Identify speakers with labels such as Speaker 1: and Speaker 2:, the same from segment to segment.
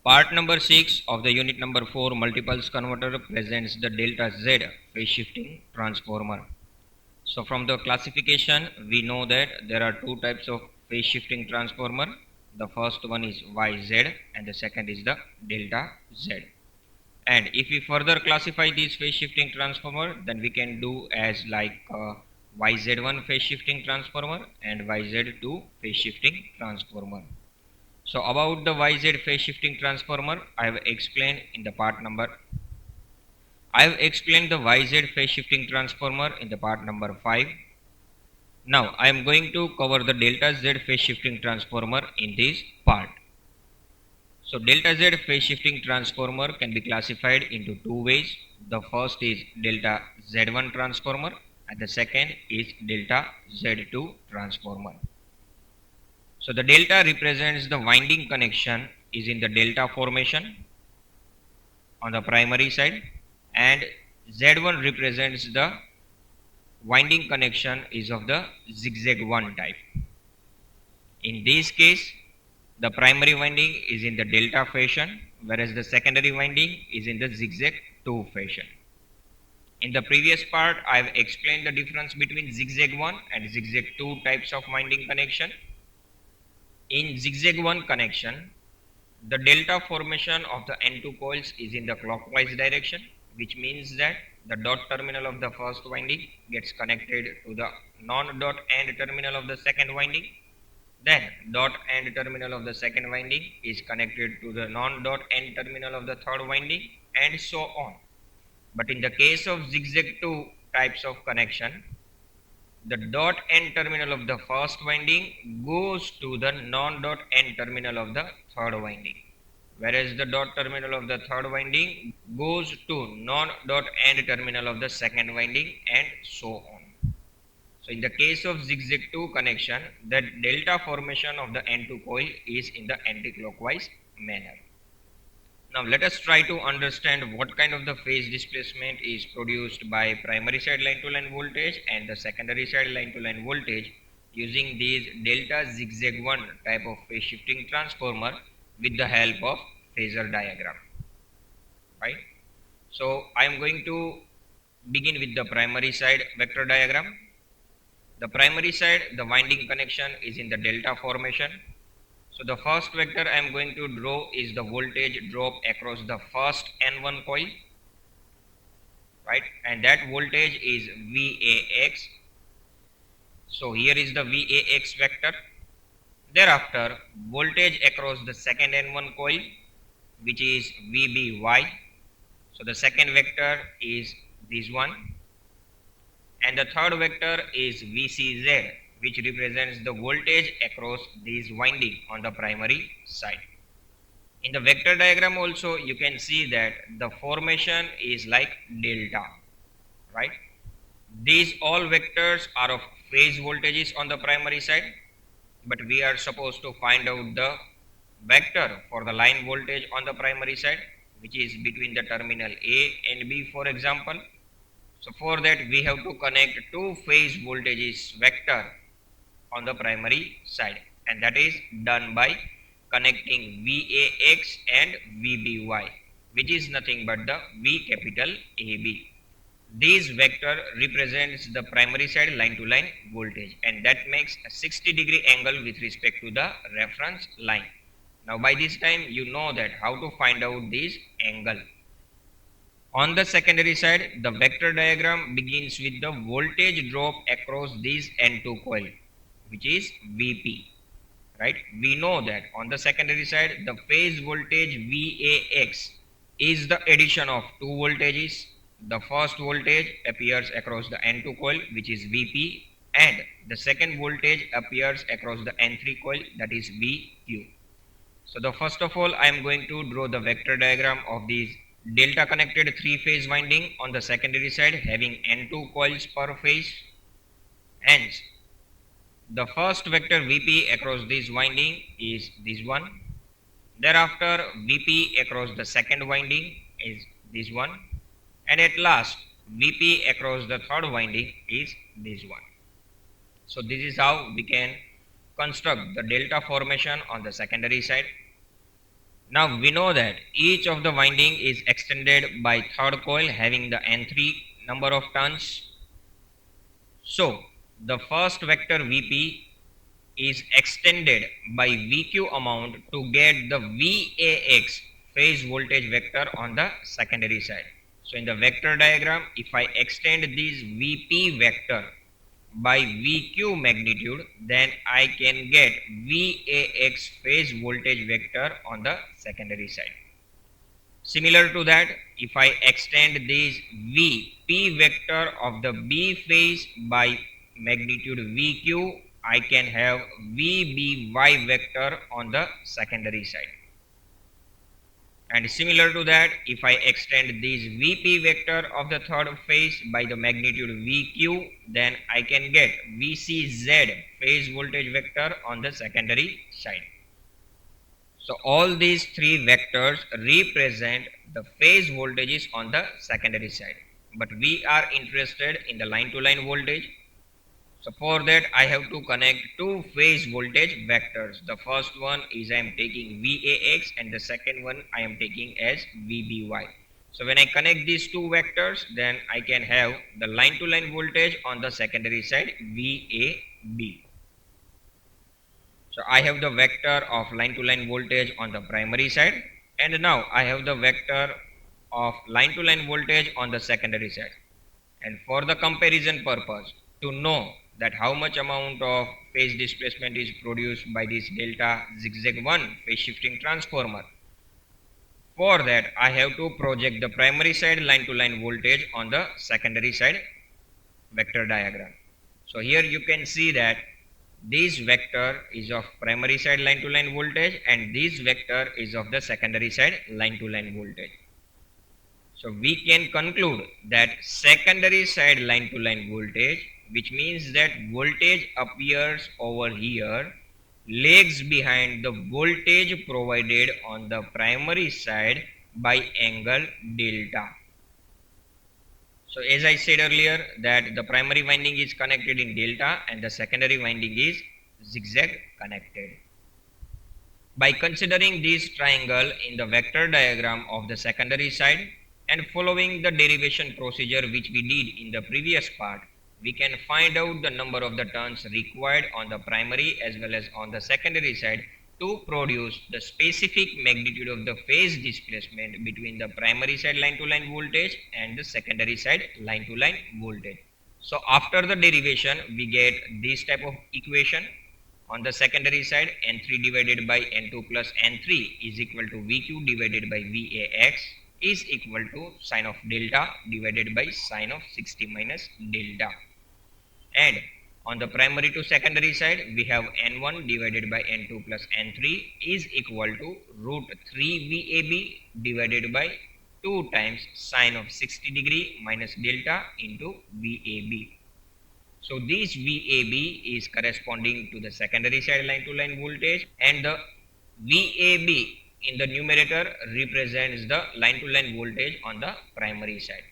Speaker 1: Part number 6 of the unit number 4 multiples converter presents the delta Z phase shifting transformer. So from the classification we know that there are two types of phase shifting transformer. The first one is YZ and the second is the delta Z. And if we further classify these phase shifting transformer, then we can do as like YZ1 phase shifting transformer and YZ2 phase shifting transformer. So about the YZ phase shifting transformer, I have explained in the part number. I have explained the YZ phase shifting transformer in the part number 5. Now I am going to cover the delta Z phase shifting transformer in this part. So delta Z phase shifting transformer can be classified into two ways. The first is delta Z1 transformer and the second is delta Z2 transformer. So the delta represents the winding connection is in the delta formation on the primary side, and Z1 represents the winding connection is of the zigzag 1 type. In this case, the primary winding is in the delta fashion, whereas the secondary winding is in the zigzag 2 fashion. In the previous part, I have explained the difference between zigzag 1 and zigzag 2 types of winding connection. In zigzag 1 connection, the delta formation of the N2 coils is in the clockwise direction, which means that the dot terminal of the first winding gets connected to the non-dot end terminal of the second winding. Then dot end terminal of the second winding is connected to the non-dot end terminal of the third winding, and so on. But in the case of zigzag 2 types of connection, the dot end terminal of the first winding goes to the non-dot end terminal of the third winding, whereas the dot terminal of the third winding goes to non-dot end terminal of the second winding, and so on. So in the case of zigzag 2 connection, the delta formation of the N2 coil is in the anti-clockwise manner. Now let us try to understand what kind of the phase displacement is produced by primary side line to line voltage and the secondary side line to line voltage using these delta zigzag 1 type of phase shifting transformer with the help of phasor diagram. Right? So I am going to begin with the primary side vector diagram. The primary side, the winding connection is in the delta formation. So the first vector I am going to draw is the voltage drop across the first N1 coil, right? And that voltage is VAX. So here is the VAX vector. Thereafter, voltage across the second N1 coil, which is VBY. So the second vector is this one. And the third vector is VCZ, which represents the voltage across this winding on the primary side. In the vector diagram also you can see that the formation is like delta, right? These all vectors are of phase voltages on the primary side, but we are supposed to find out the vector for the line voltage on the primary side, which is between the terminal A and B, for example. So for that we have to connect two phase voltages vector on the primary side, and that is done by connecting VAX and VBY, which is nothing but the V capital AB. This vector represents the primary side line to line voltage, and that makes a 60-degree angle with respect to the reference line. Now by this time you know that how to find out this angle. On the secondary side, the vector diagram begins with the voltage drop across this N2 coil, which is VP, right? We know that on the secondary side, the phase voltage VAX is the addition of two voltages. The first voltage appears across the N2 coil, which is VP, and the second voltage appears across the N3 coil, that is VQ. So the first of all, I am going to draw the vector diagram of these delta connected three phase winding on the secondary side having N2 coils per phase. Hence, the first vector VP across this winding is this one. Thereafter, VP across the second winding is this one. And at last, VP across the third winding is this one. So this is how we can construct the delta formation on the secondary side. Now we know that each of the winding is extended by third coil having the N3 number of turns. So the first vector Vp is extended by Vq amount to get the Vax phase voltage vector on the secondary side. So in the vector diagram, if I extend this Vp vector by Vq magnitude, then I can get Vax phase voltage vector on the secondary side. Similar to that, if I extend this Vp vector of the B phase by magnitude Vq, I can have Vby vector on the secondary side. And similar to that, if I extend this Vp vector of the third phase by the magnitude Vq, then I can get Vcz phase voltage vector on the secondary side. So all these three vectors represent the phase voltages on the secondary side. But we are interested in the line to line voltage. So for that I have to connect two phase voltage vectors. The first one is I am taking Vax and the second one I am taking as Vby. So when I connect these two vectors, then I can have the line to line voltage on the secondary side VAB. So I have the vector of line to line voltage on the primary side, and now I have the vector of line to line voltage on the secondary side. And for the comparison purpose, to know that how much amount of phase displacement is produced by this delta zigzag 1 phase shifting transformer, for that I have to project the primary side line to line voltage on the secondary side vector diagram. So here you can see that this vector is of primary side line to line voltage and this vector is of the secondary side line to line voltage. So we can conclude that secondary side line to line voltage, which means that voltage appears over here, lags behind the voltage provided on the primary side by angle delta. So as I said earlier that the primary winding is connected in delta and the secondary winding is zigzag connected. By considering this triangle in the vector diagram of the secondary side and following the derivation procedure which we did in the previous part, we can find out the number of the turns required on the primary as well as on the secondary side to produce the specific magnitude of the phase displacement between the primary side line to line voltage and the secondary side line to line voltage. So after the derivation we get this type of equation. On the secondary side, N3 divided by N2 plus N3 is equal to Vq divided by Vax is equal to sine of delta divided by sine of 60 minus delta. And on the primary to secondary side, we have N1 divided by N2 plus N3 is equal to root 3 VAB divided by 2 times sine of 60 degree minus delta into VAB. So this VAB is corresponding to the secondary side line to line voltage and the VAB in the numerator represents the line to line voltage on the primary side.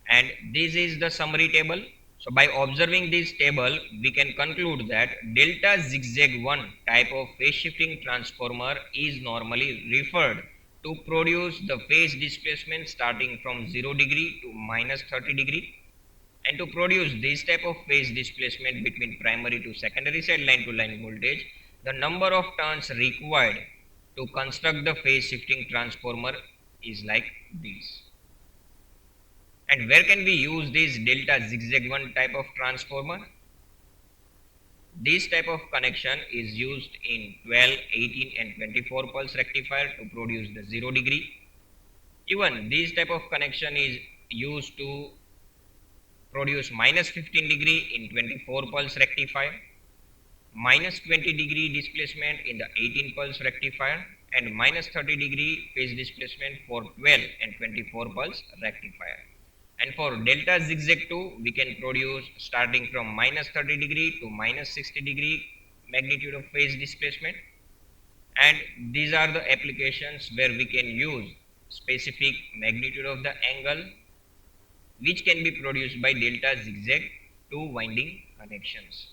Speaker 1: And this is the summary table. So by observing this table, we can conclude that delta zigzag 1 type of phase shifting transformer is normally referred to produce the phase displacement starting from 0 degree to minus 30 degree. And to produce this type of phase displacement between primary to secondary side line to line voltage, the number of turns required to construct the phase shifting transformer is like this. And where can we use this delta zigzag 1 type of transformer? This type of connection is used in 12, 18 and 24 pulse rectifier to produce the 0 degree. Even this type of connection is used to produce minus 15 degree in 24 pulse rectifier, minus 20 degree displacement in the 18 pulse rectifier and minus 30 degree phase displacement for 12 and 24 pulse rectifier. And for delta zigzag 2 we can produce starting from minus 30 degree to minus 60 degree magnitude of phase displacement. And these are the applications where we can use specific magnitude of the angle which can be produced by delta zigzag 2 winding connections.